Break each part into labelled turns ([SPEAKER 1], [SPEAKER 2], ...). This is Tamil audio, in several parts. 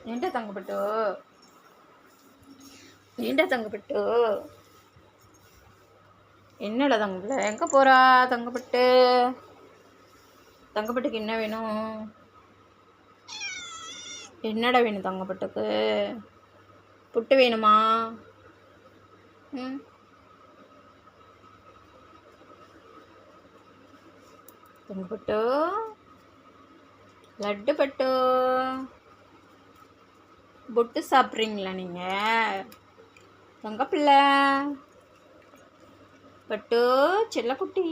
[SPEAKER 1] ఏంటో తంగపట్టు ఏంటో తంగப்பட்டு என்னடா தங்கப்பிள்ள எங்கே போகிறா தங்கப்பட்டு தங்கப்பட்டுக்கு என்ன வேணும் என்னடா வேணும் தங்கப்பட்டுக்கு புட்டு வேணுமா ம் தங்கப்பட்டு லட்டு பட்டு புட்டு சாப்பிட்றீங்களா நீங்கள் தங்கப்பிள்ளை பட்டு செல்லக்குட்டி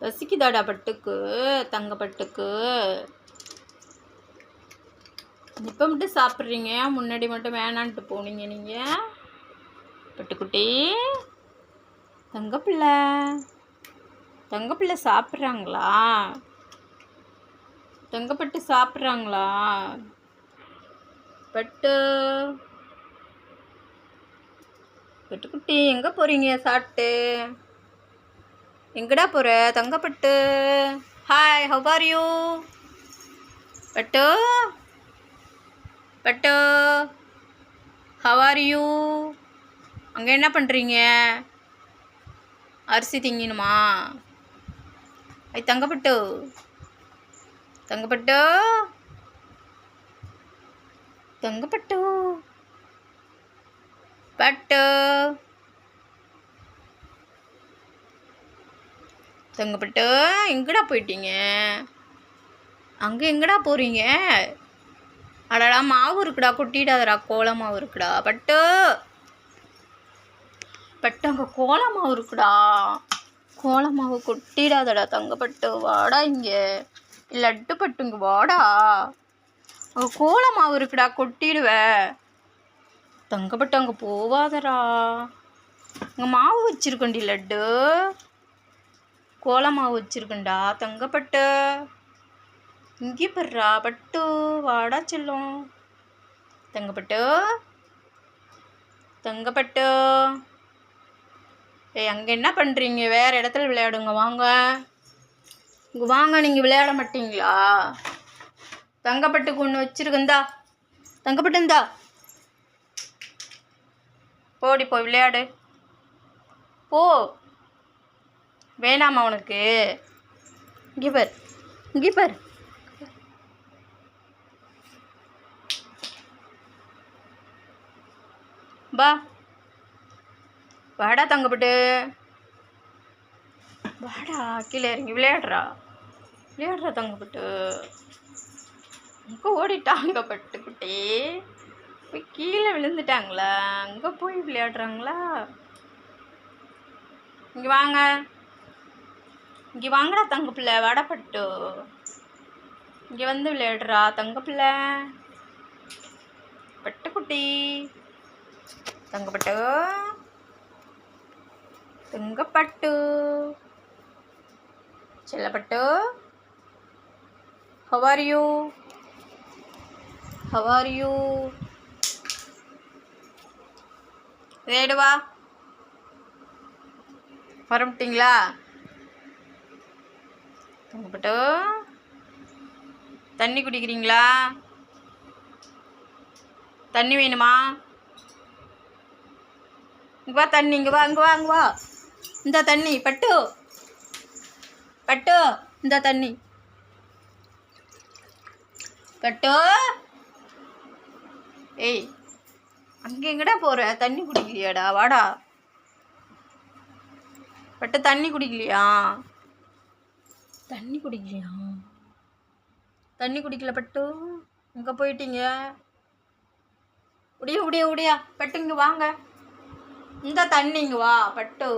[SPEAKER 1] பசிக்குதாடா பட்டுக்கு தங்கப்பட்டுக்கு இப்போ மட்டும் சாப்பிட்றீங்க முன்னாடி மட்டும் வேணான்ட்டு போனீங்க நீங்கள் பட்டுக்குட்டி தங்கப்பிள்ளை தங்கப்பிள்ளை சாப்பிட்றாங்களா தங்கப்பட்டு சாப்பிட்றாங்களா பட்டு பட்டுக்குட்டி எங்கே போகிறீங்க சாப்பிட்டு எங்கடா போகிற தங்கப்பட்டு ஹாய் ஹவ் ஆர் யூ பட்டு பட்டு ஹவ் ஆர் யூ அங்கே என்ன பண்ணுறீங்க அரிசி திங்கணுமா ஐ தங்கப்பட்டு தங்கப்பட்டு தங்கப்பட்டு பட்டு தங்கப்பட்டு எங்கடா போயிட்டீங்க அங்கே எங்கடா போகிறீங்க அடடா மாவு இருக்குடா கொட்டிடாதடா கோல மாவு இருக்குடா பட்டு பட்டு அங்கே கோல மாவு இருக்குடா கோல மாவு கொட்டிடாதடா தங்கப்பட்டு வாடா இங்கே லட்டு பட்டு இங்கே வாடா அங்கே கோல மாவு இருக்குடா கொட்டிடுவ தங்கப்பட்டு அங்கே போவாதடா அங்கே மாவு வச்சிருக்கண்டி லட்டு கோல மாவு வச்சிருக்கண்டா தங்கப்பட்டு இங்கே படுறா பட்டு வாடா செல்லும் தங்கப்பட்டு தங்கப்பட்டு ஏய் அங்கே என்ன பண்ணுறீங்க வேறு இடத்துல விளையாடுங்க வாங்க இங்கே வாங்க நீங்கள் விளையாட மாட்டீங்களா தங்கப்பட்டுக்கு ஒன்று வச்சிருக்கந்தா தங்கப்பட்டு இந்தா போடி போய் விளையாடு போ வேணாமா உனக்கு இங்கே பார் பா வாடா தங்கப்பட்டு வாடா கீழே இறங்கி விளையாடுறா தங்கப்பட்டு அங்கே ஓடிட்டாங்க பட்டுக்குட்டி போய் கீழே விழுந்துட்டாங்களா அங்கே போய் விளையாடுறாங்களா இங்கே வாங்க இங்கே வாங்கடா தங்கப்பிள்ளை வாடா பட்டு இங்கே வந்து விளையாடுறா தங்கப்பிள்ளை பட்டுக்குட்டி தங்கப்பட்டு தங்கப்பட்டு செல்லப்பட்டு ஹவ் ஆர் யூ ரேடுவா வரமாட்டிங்களா தங்கப்பட்டு தண்ணி குடிக்கிறீங்களா தண்ணி வேணுமா இங்கே வா தண்ணி இங்கே வா இந்த தண்ணி பட்டு இந்த தண்ணி பட்டு ஏய் அங்கே எங்கடா போகிற தண்ணி குடிக்கலையாடா வாடா பட்டு தண்ணி குடிக்கலையா தண்ணி குடிக்கல பட்டு எங்கே போயிட்டீங்க உடியா பட்டு இங்கே வாங்க இந்த தண்ணி இங்கே வா பட்டு